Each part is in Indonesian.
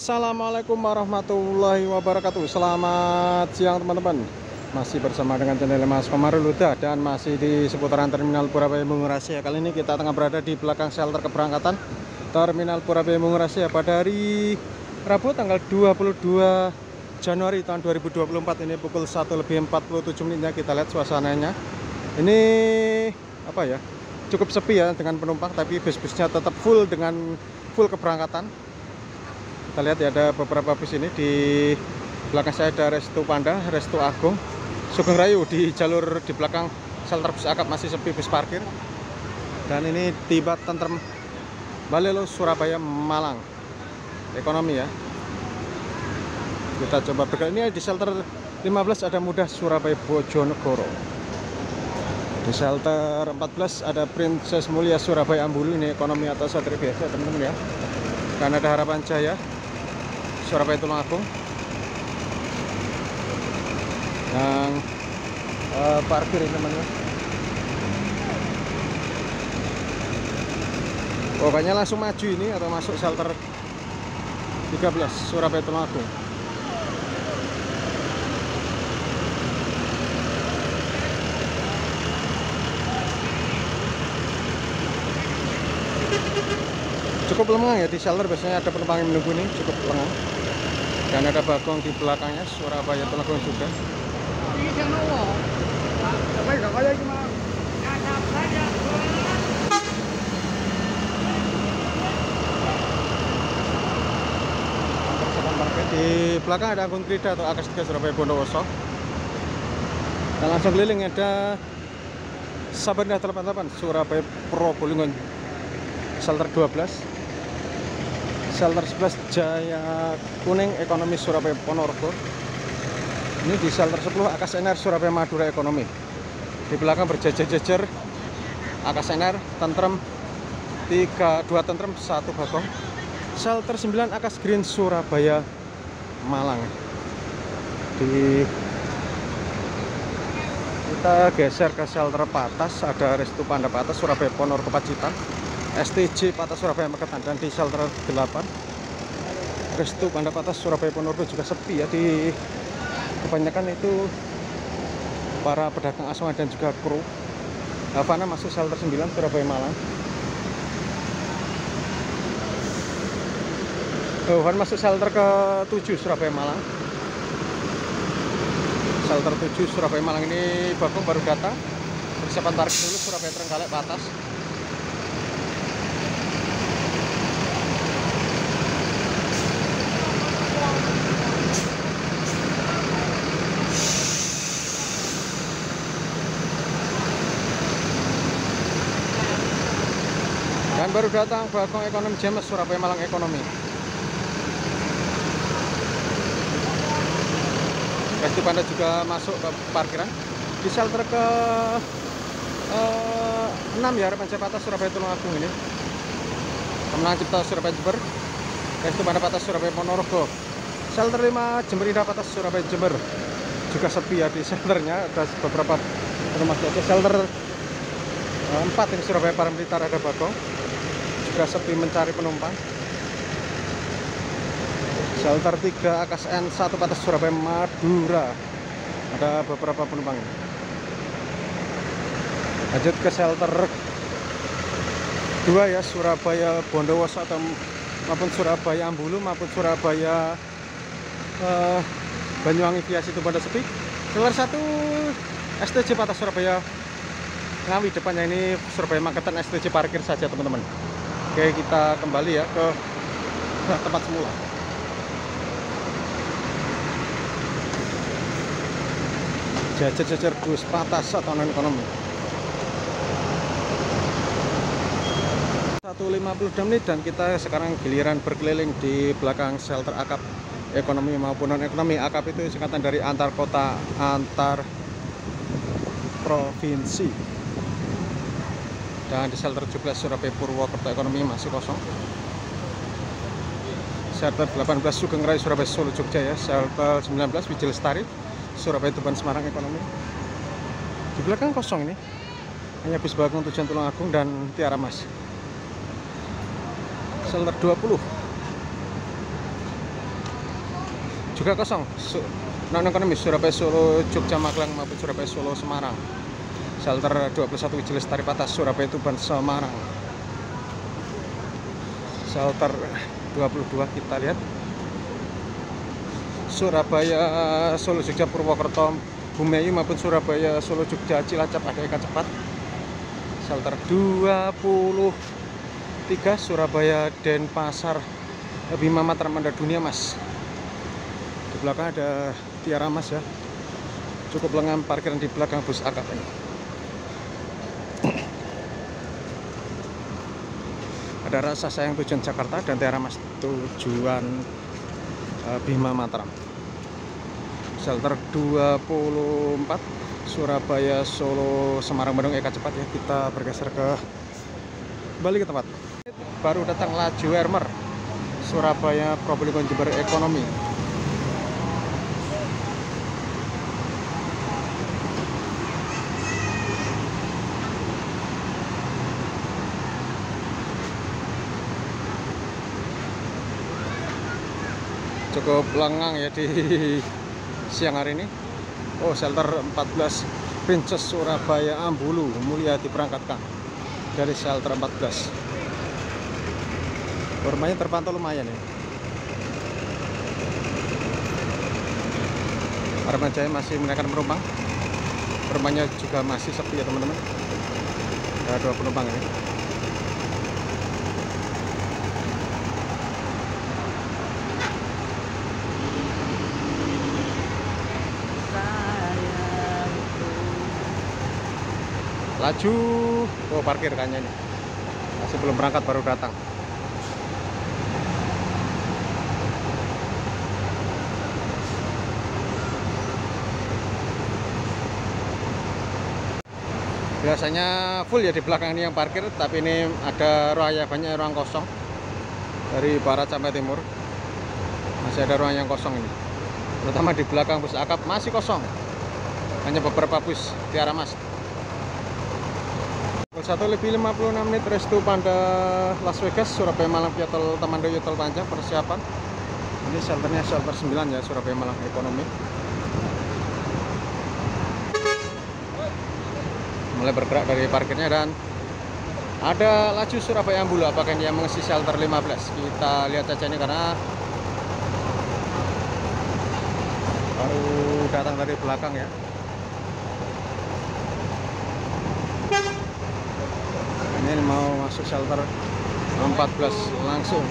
Assalamualaikum warahmatullahi wabarakatuh. Selamat siang teman-teman. Masih bersama dengan channel Mas Komaruluda dan masih di seputaran Terminal Purabaya Bungurasi. Kali ini kita tengah berada di belakang shelter keberangkatan Terminal Purabaya Bungurasi pada hari Rabu tanggal 22 Januari tahun 2024. Ini pukul 1:47 kita lihat suasananya. Ini apa ya? Cukup sepi ya dengan penumpang, tapi bus-busnya tetap full dengan full keberangkatan. Kita lihat ya, ada beberapa bus ini. Di belakang saya ada Restu Panda, Restu Agung, Sugeng Rayu. Di jalur di belakang shelter bus akap masih sepi bus parkir. Dan ini tiba Tentrem Balelo Surabaya Malang ekonomi ya. Kita coba bergerak. Ini di shelter 15 ada Mudah Surabaya Bojonegoro. Di shelter 14 ada Princess Mulia Surabaya Ambulu. Ini ekonomi atau satria biasa teman-teman ya. Dan ada Harapan Jaya Surabaya Tulungagung yang parkir ini teman-teman. Pokoknya langsung maju ini atau masuk shelter 13 Surabaya Tulungagung. Cukup lengang ya di shelter, biasanya ada penumpang yang menunggu, ini cukup lengang. Dan ada bagong di belakangnya Surabaya Tulungagung juga. Di belakang ada Agung Krida atau AKS3 Surabaya Bondowoso. Dan langsung keliling ada Sabarna 88 Surabaya Probolinggo shelter 12. Shelter 11 Jaya Kuning ekonomi Surabaya Ponorogo. Ini di shelter 10 AKSNR Surabaya Madura ekonomi. Di belakang berjajar-jajar AKSNR Tentrem 2 Tentrem 1 Bagong. Shelter 9 Akas Green Surabaya Malang. Kita geser ke shelter Patas, ada Restu Panda Patas Surabaya Ponorogo Pacitan, STJ Patas Surabaya Magetan. Dan di shelter 8 Restu Panda Patas Surabaya Ponorogo juga sepi ya. Di kebanyakan itu para pedagang asongan dan juga kru. Havana masuk shelter 9 Surabaya Malang. Havana masuk shelter ke 7 Surabaya Malang. Shelter 7 Surabaya Malang ini Bagong baru datang. Persiapan tarik dulu Surabaya Trenggalek Patas. Dan baru datang Bagong ekonomi James Surabaya Malang ekonomi. Restu Panda juga masuk ke parkiran. Di shelter ke 6 ya, Harapan Jaya Patas Surabaya Tulungagung ini. Kemenangan Cipta Surabaya Jember. Restu Panda Patas Surabaya Ponorogo. Shelter 5 Jember Indah Patas Surabaya Jember. Juga sepi ya di shelternya, ada beberapa rumah saja. Shelter 4 ini Surabaya Paramilitar ada Bagong. Juga sepi mencari penumpang. Shelter 3 AKSN 1 Patas Surabaya Madura, ada beberapa penumpang. Lanjut ke shelter 2 ya, Surabaya Bondowoso atau maupun Surabaya Ambulu maupun Surabaya Banyuwangi via situ pada sepi. Shelter 1 STJ Patas Surabaya Ngawi, depannya ini Surabaya Magetan STJ parkir saja teman-teman. Oke, kita kembali ya ke tempat semula. Jajar-jajar bus Patas atau non ekonomi. 1:52 menit dan kita sekarang giliran berkeliling di belakang shelter akap ekonomi maupun non ekonomi. Akap itu singkatan dari antar kota, antar provinsi. Dan di shelter 17 Surabaya Purwokerto ekonomi masih kosong. Shelter 18 Sugeng Rayu Surabaya Solo Jogja ya. Shelter 19 Wijil Lestari Surabaya Tuban Semarang ekonomi. Di belakang kosong ini. Hanya bus Bagong tujuan Tulungagung dan Tiara Mas. Shelter 20 juga kosong. Non ekonomis Surabaya Solo Jogja Magelang maupun Surabaya Solo Semarang. Shelter 21 Jeles Tarif Atas Surabaya Tuban Semarang. Shelter 22 kita lihat Surabaya Solo Jogja Purwokerto Bumeyu maupun Surabaya Solo Jogja Cilacap ada Eka Cepat. Shelter 23 Surabaya Denpasar Bima Mataram Manda Dunia Mas. Di belakang ada Tiara Mas ya. Cukup lengang parkiran di belakang bus akap ini. Ada Rasa Sayang tujuan Jakarta dan Tiara Mas tujuan Bima Mataram. Shelter 24 Surabaya Solo Semarang Bandung Eka Cepat ya. Kita bergeser ke balik ke tempat. Baru datang laju Ermer Surabaya Probolinggo Jember Ekonomi. Cukup lengang ya di siang hari ini. Oh, shelter 14 Princess Surabaya Ambulu Mulia diberangkatkan dari shelter 14. Rumahnya terpantau lumayan ya. Harapan Jaya masih menaikkan penumpang. Rumahnya juga masih sepi ya teman-teman. Ada 2 penumpang ini. Laju, oh parkir kayaknya ini masih belum berangkat, baru datang. Biasanya full ya di belakang ini yang parkir, tapi ini ada banyak ruang kosong dari barat sampai timur. Masih ada ruang yang kosong ini, terutama di belakang bus akap masih kosong, hanya beberapa bus Tiara Mas. 1:56 Restu Panda Las Vegas Surabaya Malang via tol Tamandoyo tol panjang persiapan. Ini shelternya shelter 9 ya, Surabaya Malang Ekonomi. Mulai bergerak dari parkirnya dan ada laju Surabaya Ambulu. Apakah ini yang mengisi shelter 15? Kita lihat saja ini karena baru datang dari belakang ya. Ini mau masuk shelter 14 langsung.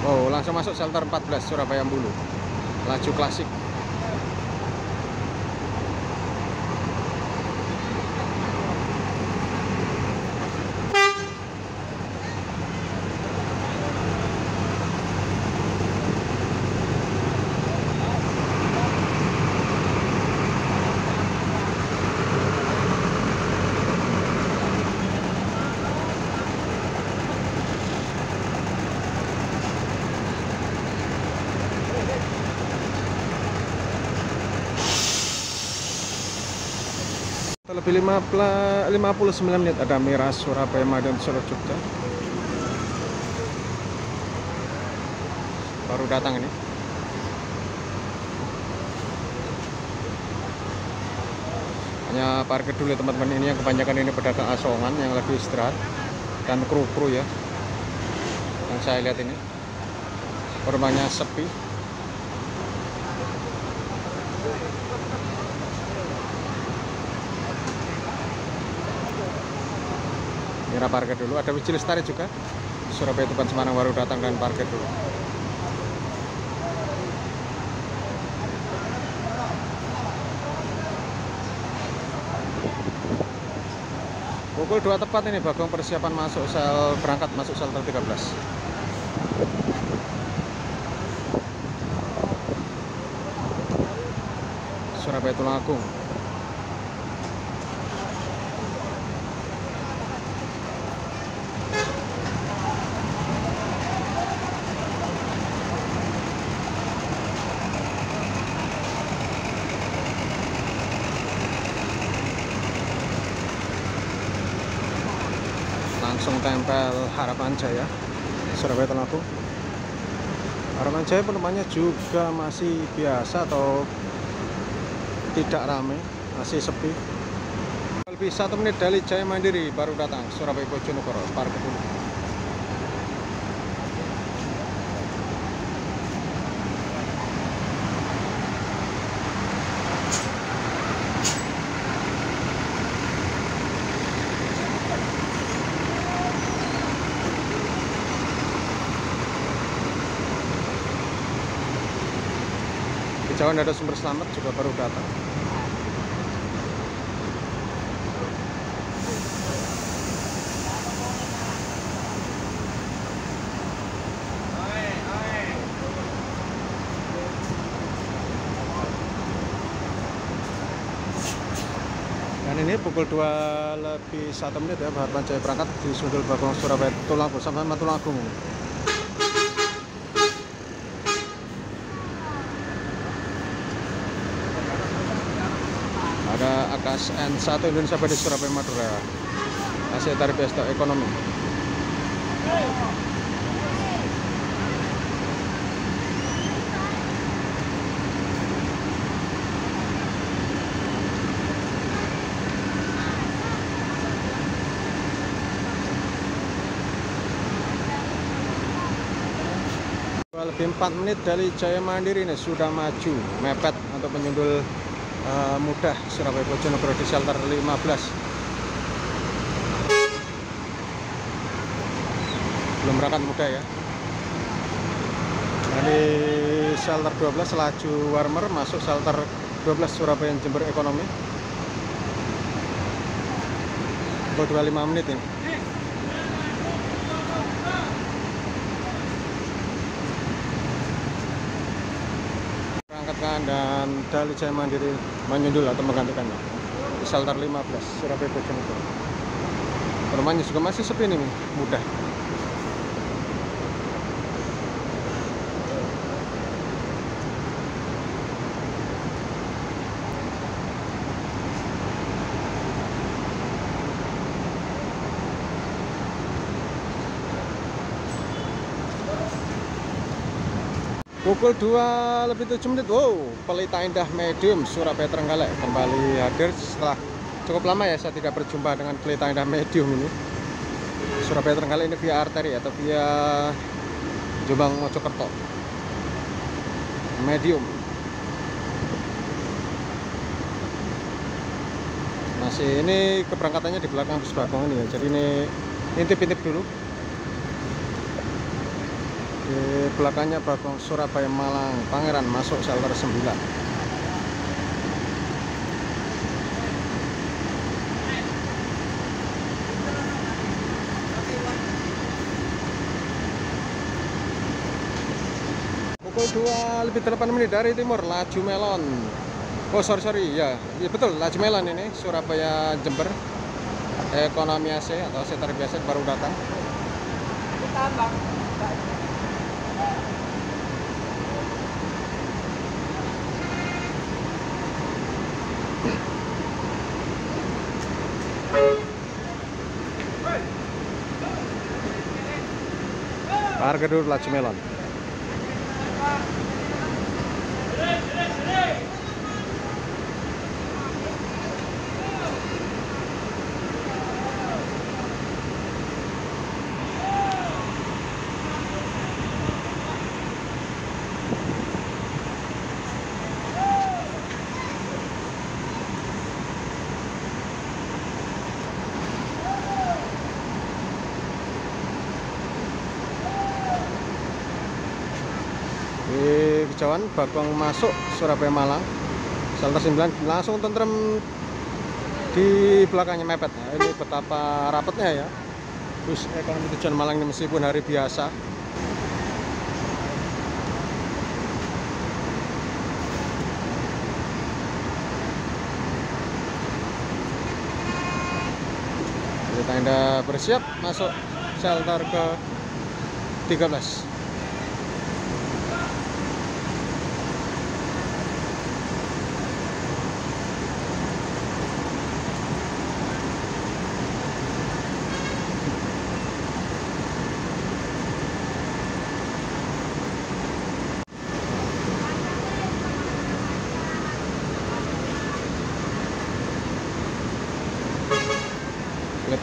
Oh, langsung masuk shelter 14 Surabaya Ambulu. Laju klasik. Lebih 59 menit ada Miras Surabaya Madiun Solo Jogja. Baru datang ini. Hanya parkir dulu teman-teman, ini yang kebanyakan ini pedagang asongan yang lagi istirahat dan kru-kru ya. Yang saya lihat ini rumahnya sepi. Kira parkir dulu, ada Wijil Lestari juga Surabaya Tuban Semarang baru datang dan parkir dulu. Pukul 2 tepat ini Bagong persiapan masuk berangkat masuk shelter 13. Surabaya Tulungagung. langsung tempel Harapan Jaya Surabaya Temanggung. Harapan Jaya penumpangnya juga masih biasa atau tidak ramai, masih sepi. Lebih 1 menit dari Jaya Mandiri baru datang Surabaya Bojonegoro parkir dulu. Kejauhan ada Sumber Selamat juga baru datang. Dan ini pukul 2 lebih 1 menit ya, Harapan Jaya berangkat di Sundul Bagong Surabaya Tulungagung sama Tulungagung. Ada AKS N1 Indonesia di Surabaya Madura. Hasil tarif Esto Ekonomi. Lebih 4 menit dari Jaya Mandiri ini sudah maju mepet untuk menyundul mudah Surabaya Bojonegoro di shelter 15. Belum berangkat mudah ya. Dari shelter 12 laju warmer masuk shelter 12 Surabaya Jember Ekonomi. Pukul 25 menit ini. Dan dari Jaya Mandiri menyundul atau menggantikannya di shelter 15 Surabaya Bojonegoro. Penumpangnya juga masih sepi nih, mudah. Pukul 2 lebih 7 menit. Wow, Pelita Indah Medium Surabaya Trenggalek kembali hadir setelah cukup lama ya saya tidak berjumpa dengan Pelita Indah Medium ini. Surabaya Trenggalek ini via arteri atau via Jombang Mojokerto. Medium. Masih ini keberangkatannya di belakang bus Bagong ini ya. Jadi ini intip-intip dulu. Di belakangnya Bagong Surabaya Malang Pangeran masuk shelter 9. Pukul 2 lebih 8 menit dari timur laju melon. Oh sorry ya, ya betul, laju melon ini Surabaya Jember Ekonomi AC atau setar biasa baru datang. Ditambang. Harga dulu laju melon. Di kejauhan Bagong masuk Surabaya Malang shelter 9 langsung tentrem di belakangnya mepet. Nah, ini betapa rapatnya ya bus ekonomi tujuan Malang ini meskipun hari biasa. Pelita Indah bersiap masuk shelter ke 13.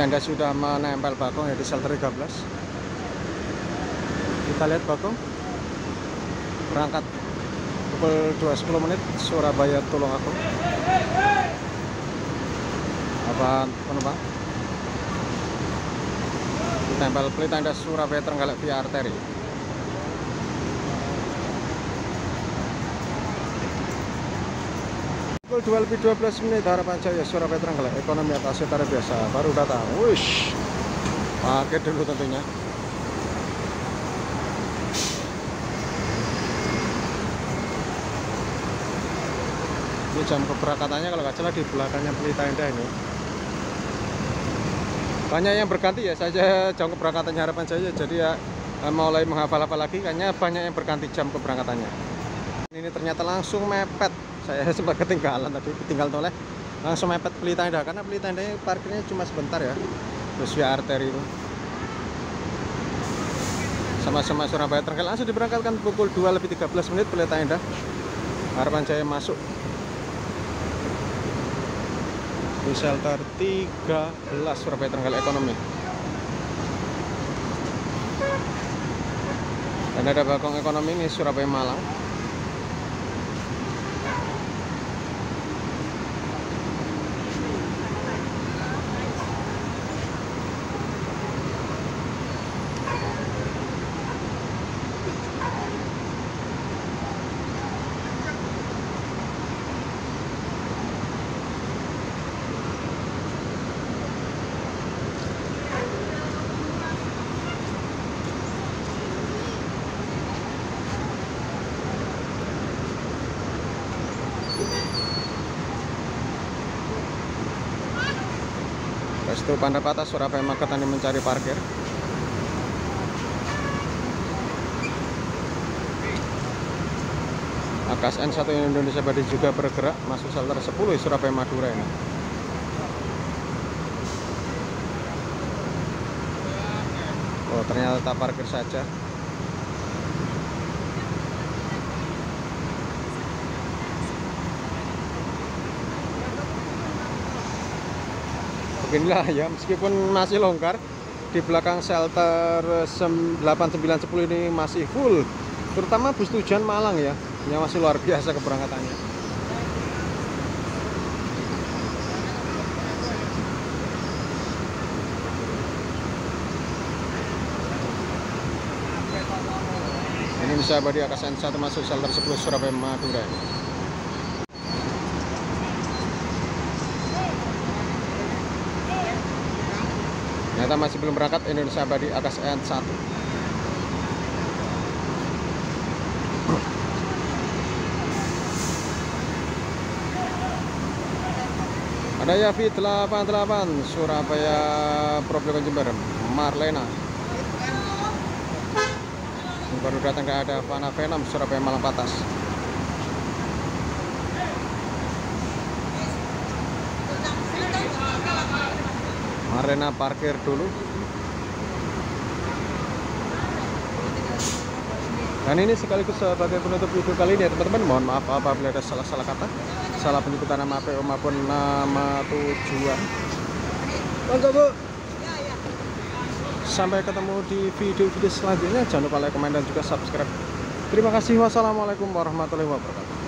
Tenda sudah menempel bakong ya di shelter 13. Kita lihat bakong berangkat pukul 2.10 menit Surabaya Tulungagung. Apa penumpang? Ditempel pelit tenda Surabaya Trenggalek via arteri. Pukul 2:12 menit Harapan Jaya Surabaya Trenggalek ekonomi atas tarif biasa baru datang. Wush, pakai dulu tentunya. Ini jam keberangkatannya kalau nggak salah di belakangnya pelita tenda ini. Banyak yang berganti ya saja jam keberangkatannya Harapan Jaya, jadi ya mulai menghafal-hafal lagi, kayaknya banyak yang berganti jam keberangkatannya. Ini ternyata langsung mepet. Saya sempat ketinggalan tadi, tinggal toleh langsung mepet pelita tenda karena pelita tendanya parkirnya cuma sebentar ya. Terus via arteri itu sama-sama Surabaya Trenggalek langsung diberangkatkan pukul 2:13 menit pelita tenda Harapan Jaya masuk di shelter 13 Surabaya Trenggalek ekonomi. Dan ada bakong ekonomi ini Surabaya Malang. Restu Pandapata Surabaya Makatani mencari parkir. Akas N1 Indonesia Badi juga bergerak masuk shelter 10 Surabaya Madura ini. Oh, ternyata tak parkir saja. Beginilah ya, meskipun masih longgar di belakang shelter 8910 ini masih full, terutama bus tujuan Malang ya, yang masih luar biasa keberangkatannya. Ini bisa Badi Akas N1 masuk shelter 10 Surabaya Madura. Ternyata masih belum berangkat Indonesia Abadi Akas N1. Ada Yavi 88 Surabaya Problem Jember Marlena. Baru datang ke ada Fana Venom Surabaya Malang Patas. Marlena parkir dulu. Dan ini sekaligus sebagai penutup video kali ini ya teman-teman. Mohon maaf apabila ada salah-salah kata, salah penyebutan nama PO maupun nama tujuan. Monggo Bu. Sampai ketemu di video-video selanjutnya. Jangan lupa like, komen, dan juga subscribe. Terima kasih. Wassalamualaikum warahmatullahi wabarakatuh.